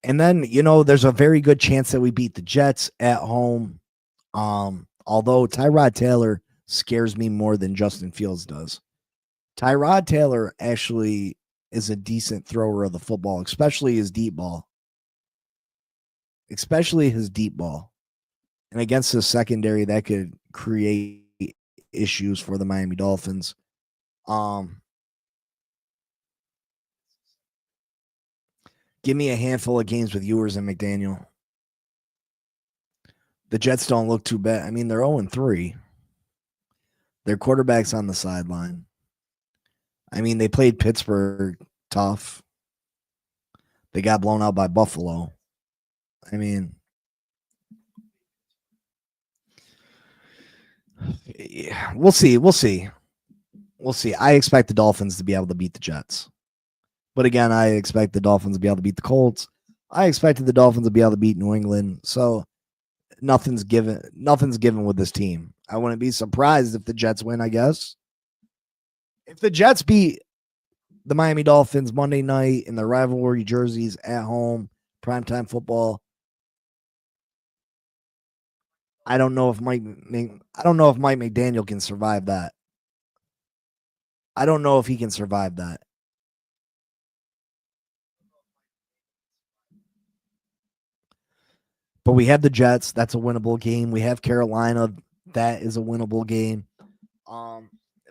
And then, there's a very good chance that we beat the Jets at home. Although Tyrod Taylor scares me more than Justin Fields does. Tyrod Taylor actually is a decent thrower of the football, especially his deep ball. And against the secondary, that could create issues for the Miami Dolphins. Give me a handful of games with Ewers and McDaniel. The Jets don't look too bad. I mean, they're 0-3. Their quarterback's on the sideline. I mean, they played Pittsburgh tough. They got blown out by Buffalo. I mean, yeah, we'll see. I expect the Dolphins to be able to beat the Jets. But again, I expect the Dolphins to be able to beat the Colts. I expected the Dolphins to be able to beat New England. So nothing's given with this team. I wouldn't be surprised if the Jets win, I guess. If the Jets beat the Miami Dolphins Monday night in the rivalry jerseys at home, primetime football, I don't know if Mike McDaniel can survive that. I don't know if he can survive that. But we have the Jets. That's a winnable game. We have Carolina. That is a winnable game.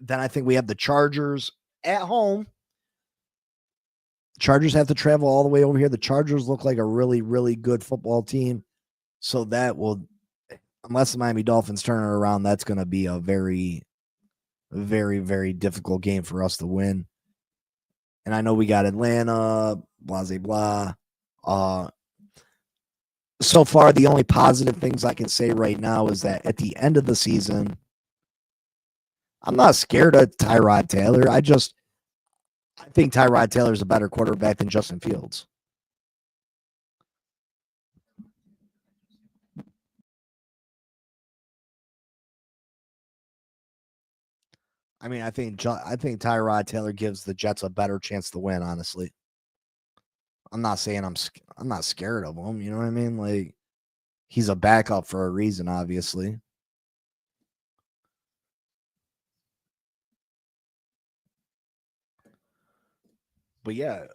Then I think we have the Chargers at home. Chargers have to travel all the way over here. The Chargers look like a really, really good football team. So that will, unless the Miami Dolphins turn it around, that's going to be a very, very, very difficult game for us to win. And I know we got Atlanta, blah, blah, blah. So far, the only positive things I can say right now is that at the end of the season, I'm not scared of Tyrod Taylor. I think Tyrod Taylor is a better quarterback than Justin Fields. I mean, I think Tyrod Taylor gives the Jets a better chance to win, honestly. I'm not saying I'm not scared of him, you know what I mean? Like, he's a backup for a reason, obviously. But yeah,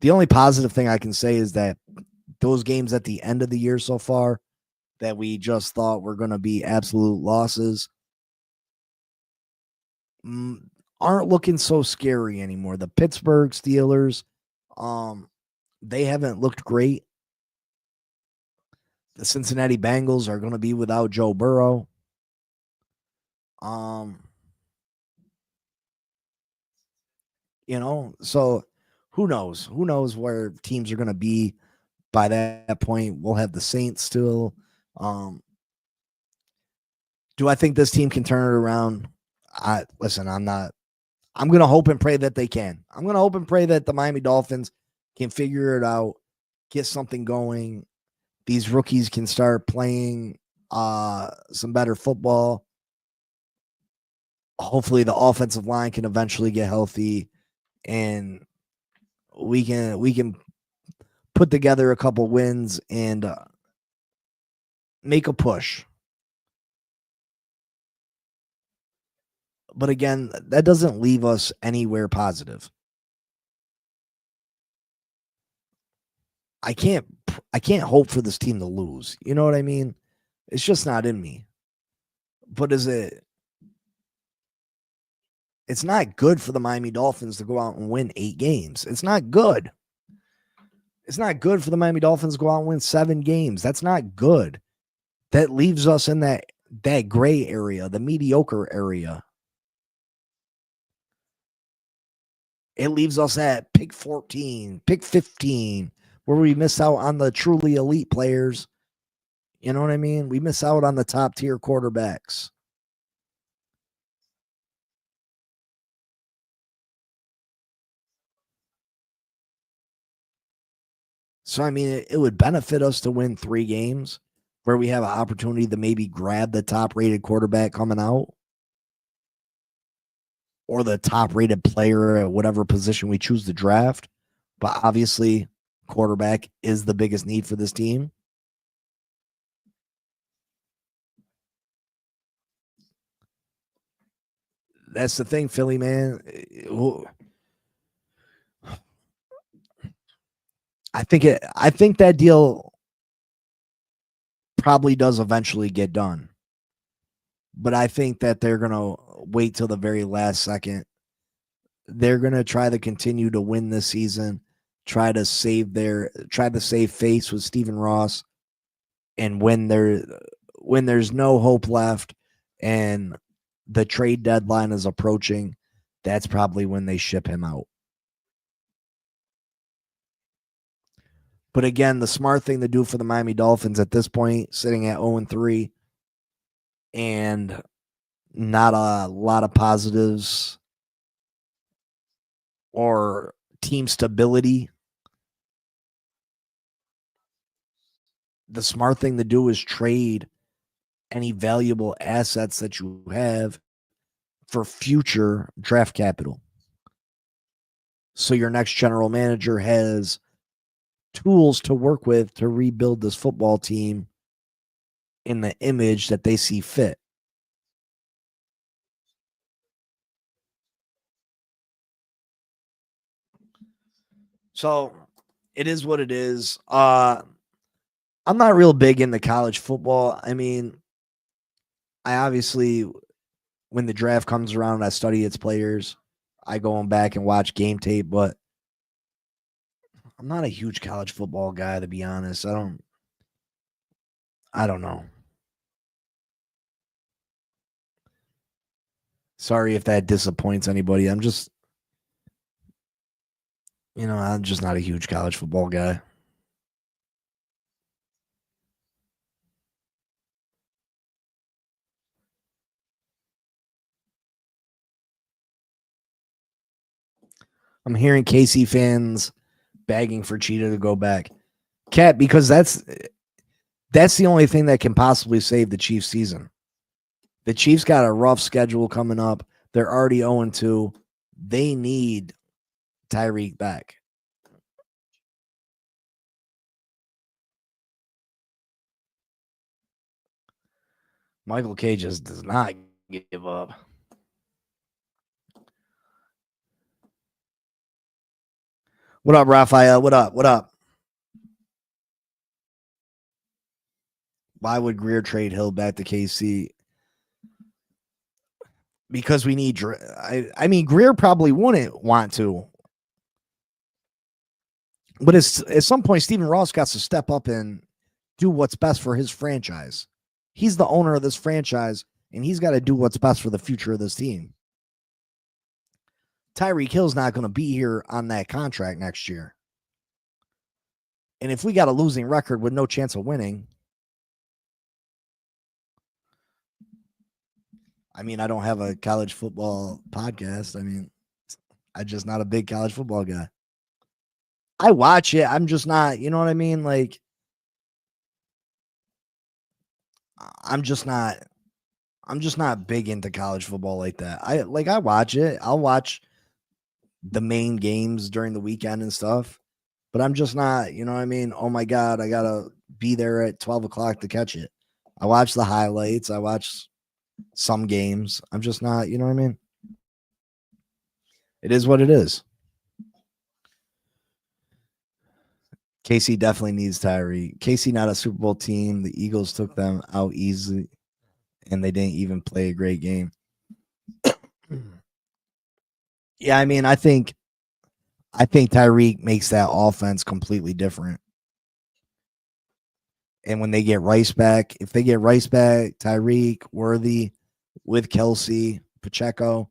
the only positive thing I can say is that those games at the end of the year so far that we just thought were going to be absolute losses, aren't looking so scary anymore. The Pittsburgh Steelers, they haven't looked great. The Cincinnati Bengals are going to be without Joe Burrow. So who knows? Who knows where teams are going to be by that point? We'll have the Saints still. Do I think this team can turn it around? Listen, I'm not. I'm going to hope and pray that they can. I'm going to hope and pray that the Miami Dolphins can figure it out, get something going. These rookies can start playing some better football. Hopefully the offensive line can eventually get healthy and we can put together a couple wins and make a push. But again, that doesn't leave us anywhere positive. I can't hope for this team to lose. You know what I mean? It's just not in me. But it's not good for the Miami Dolphins to go out and win 8 games. It's not good. It's not good for the Miami Dolphins to go out and win 7 games. That's not good. That leaves us in that gray area, the mediocre area. It leaves us at pick 14, pick 15, where we miss out on the truly elite players. You know what I mean? We miss out on the top tier quarterbacks. So, I mean, it would benefit us to win 3 games where we have an opportunity to maybe grab the top rated quarterback coming out or the top rated player at whatever position we choose to draft. But obviously, quarterback is the biggest need for this team. That's the thing, Philly, man. I think that deal probably does eventually get done. But I think that they're going to wait till the very last second. They're going to try to continue to win this season, try to save face with Stephen Ross. And when there's no hope left and the trade deadline is approaching, that's probably when they ship him out. But again, the smart thing to do for the Miami Dolphins at this point, sitting at 0-3 and not a lot of positives or team stability, the smart thing to do is trade any valuable assets that you have for future draft capital. So your next general manager has tools to work with to rebuild this football team in the image that they see fit. So it is what it is. I'm not real big into college football. I mean, I obviously, when the draft comes around, I study its players. I go back and watch game tape, but I'm not a huge college football guy, to be honest. I don't know. Sorry if that disappoints anybody. I'm just not a huge college football guy. I'm hearing KC fans begging for Cheetah to go back. Cat, because that's the only thing that can possibly save the Chiefs season. The Chiefs got a rough schedule coming up. They're already 0-2. They need Tyreek back. Michael K just does not give up. What up, Raphael? What up? What up? Why would Greer trade Hill back to KC? because we need. I mean, Greer probably wouldn't want to, but at some point, Stephen Ross got to step up and do what's best for his franchise. He's the owner of this franchise, and he's got to do what's best for the future of this team. Tyreek Hill's not going to be here on that contract next year. And if we got a losing record with no chance of winning, I mean, I don't have a college football podcast. I mean, I'm just not a big college football guy. I watch it. I'm just not, you know what I mean? Like, I'm just not big into college football like that. I watch it. I'll watch the main games during the weekend and stuff, but I'm just not, you know what I mean? Oh my God, I gotta be there at 12 o'clock to catch it. I watch the highlights. I watch some games. I'm just not, you know what I mean? It is what it is. KC definitely needs Tyree. KC not a Super Bowl team. The Eagles took them out easily, and they didn't even play a great game. Yeah, I mean, I think Tyreek makes that offense completely different. And when they get Rice back, if they get Rice back, Tyreek, Worthy, with Kelsey, Pacheco,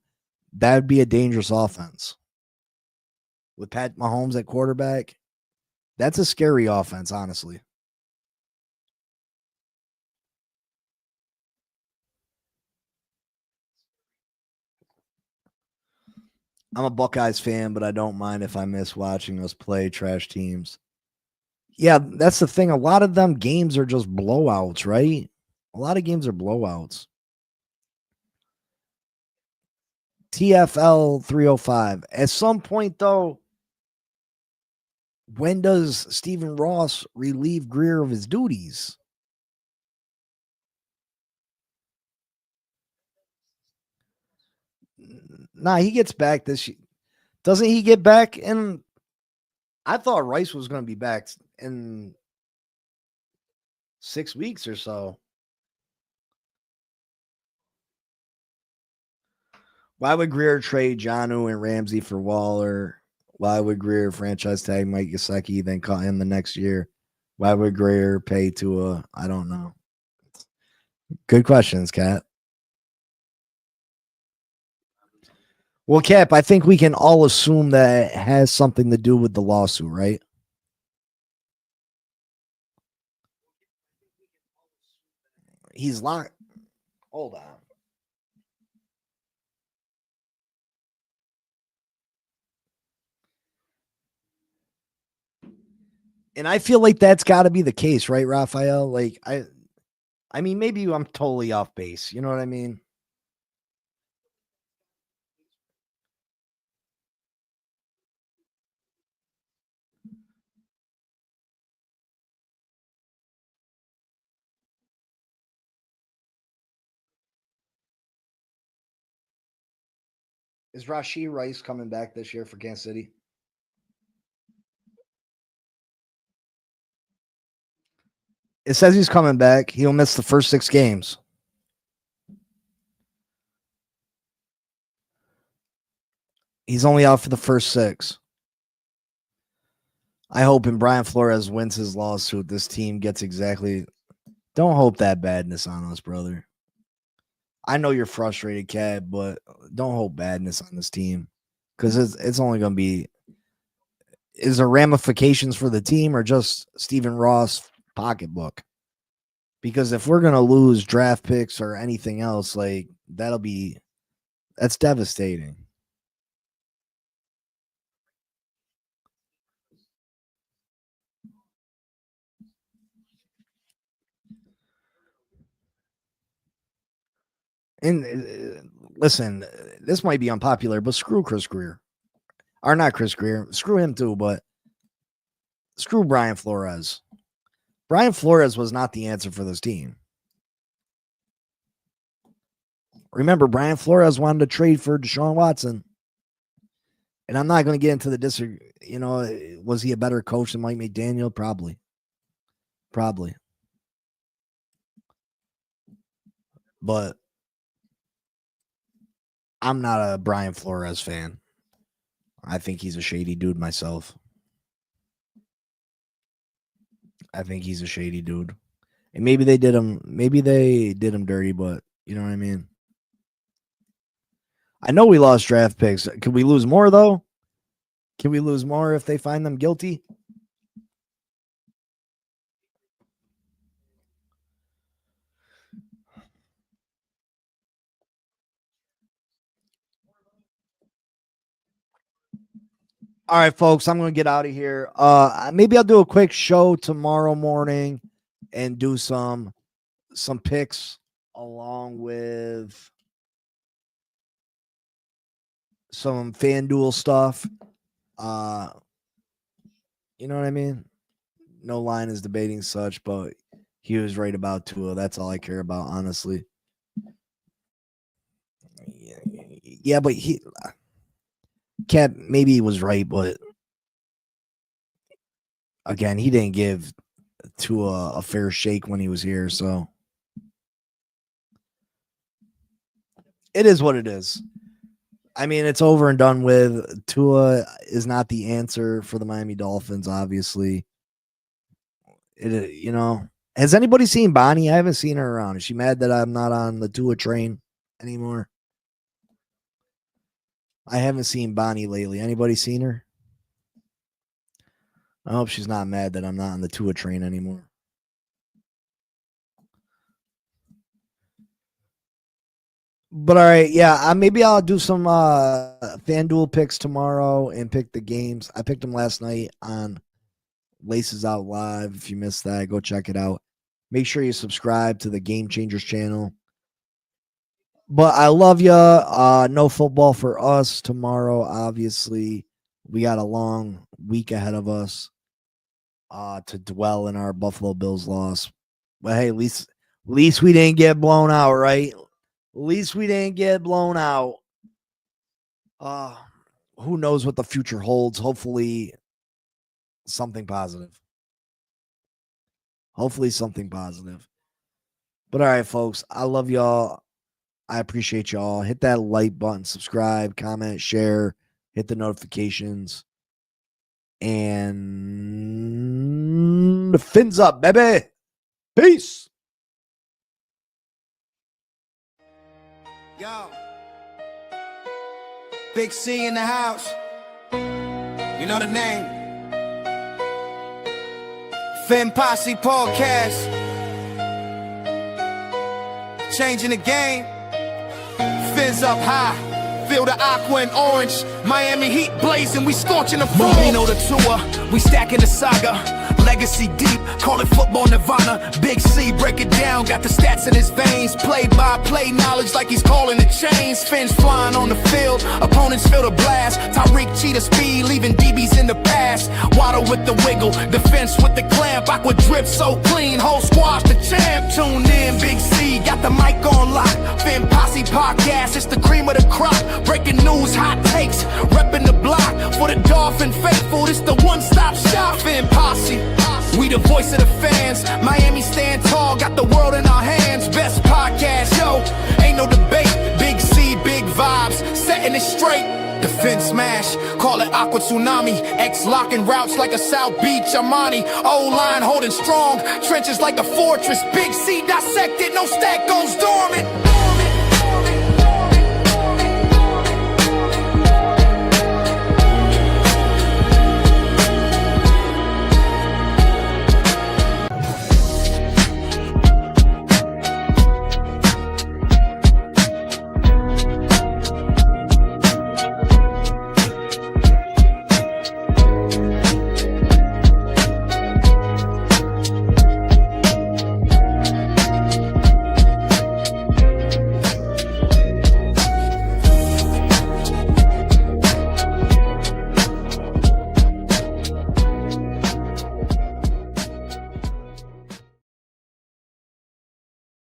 that would be a dangerous offense. With Pat Mahomes at quarterback, that's a scary offense, honestly. I'm a Buckeyes fan, but I don't mind if I miss watching us play trash teams. Yeah, that's the thing. A lot of them games are just blowouts, right? A lot of games are blowouts. TFL 305. At some point, though, when does Stephen Ross relieve Greer of his duties? Nah, he gets back this year. Doesn't he get back? And I thought Rice was going to be back in 6 weeks or so. Why would Greer trade Jonnu and Ramsey for Waller? Why would Greer franchise tag Mike Gesicki, then cut him the next year? Why would Greer pay Tua? I don't know. Good questions, Kat. Well, Cap, I think we can all assume that it has something to do with the lawsuit, right? He's locked. Hold on. And I feel like that's got to be the case, right, Raphael? Like I mean, maybe I'm totally off base. You know what I mean? Is Rashee Rice coming back this year for Kansas City? It says he's coming back. He'll miss the first 6 games. He's only out for the first 6. I hope when Brian Flores wins his lawsuit, this team gets exactly. Don't hope that badness on us, brother. I know you're frustrated, Cat, but don't hope badness on this team because it's only going to be. Is there ramifications for the team or just Stephen Ross pocketbook? Because if we're going to lose draft picks or anything else, like that's devastating. And listen, this might be unpopular, but screw Chris Greer. Or not Chris Greer. Screw him too, but screw Brian Flores. Brian Flores was not the answer for this team. Remember, Brian Flores wanted to trade for Deshaun Watson. And I'm not going to get into the was he a better coach than Mike McDaniel? Probably. But I'm not a Brian Flores fan. I think he's a shady dude myself. I think he's a shady dude. And maybe they did him dirty, but you know what I mean? I know we lost draft picks. Could we lose more though? Can we lose more if they find them guilty? All right, folks, I'm going to get out of here. Maybe I'll do a quick show tomorrow morning and do some picks along with some FanDuel stuff. You know what I mean? No Line is debating such, but he was right about Tua. That's all I care about, honestly. Yeah, but Cat maybe he was right, but again, he didn't give Tua a fair shake when he was here, so it is what it is. I mean, it's over and done with. Tua is not the answer for the Miami Dolphins, obviously. Has anybody seen Bonnie? I haven't seen her around. Is she mad that I'm not on the Tua train anymore? I haven't seen Bonnie lately. Anybody seen her? I hope she's not mad that I'm not on the Tua train anymore. But all right, yeah, maybe I'll do some FanDuel picks tomorrow and pick the games. I picked them last night on Laces Out Live. If you missed that, go check it out. Make sure you subscribe to the Game Changers channel. But I love you. No football for us tomorrow, obviously. We got a long week ahead of us to dwell in our Buffalo Bills loss. But hey, at least we didn't get blown out, right? At least we didn't get blown out. Who knows what the future holds? Hopefully something positive. Hopefully something positive. But all right, folks, I love y'all. I appreciate y'all. Hit that like button, subscribe, comment, share, hit the notifications. And the fins up, baby. Peace. Yo, Big C in the house. You know the name. Fin Posse Podcast. Changing the game. Fins up high. Feel the aqua and orange. Miami heat blazing. We scorching the floor. We know the tour. We stacking the saga. Legacy deep, call it football nirvana. Big C, break it down, got the stats in his veins. Play-by-play knowledge like he's calling the chains. Fins flying on the field, opponents feel the blast. Tyreek cheetah speed, leaving DBs in the past. Waddle with the wiggle, defense with the clamp. Aqua drip so clean, whole squad's the champ. Tune in, Big C, got the mic on lock. Fin Posse Podcast, it's the cream of the crop. Breaking news, hot takes, repping the block. For the Dolphin faithful, it's the one-stop shop. Fin Posse. We the voice of the fans. Miami stand tall, got the world in our hands. Best podcast, yo, ain't no debate. Big C, big vibes, setting it straight. Defense smash, call it Aqua Tsunami. X locking routes like a South Beach Armani. O-line holding strong, trenches like a fortress. Big C dissected, no stack goes dormant.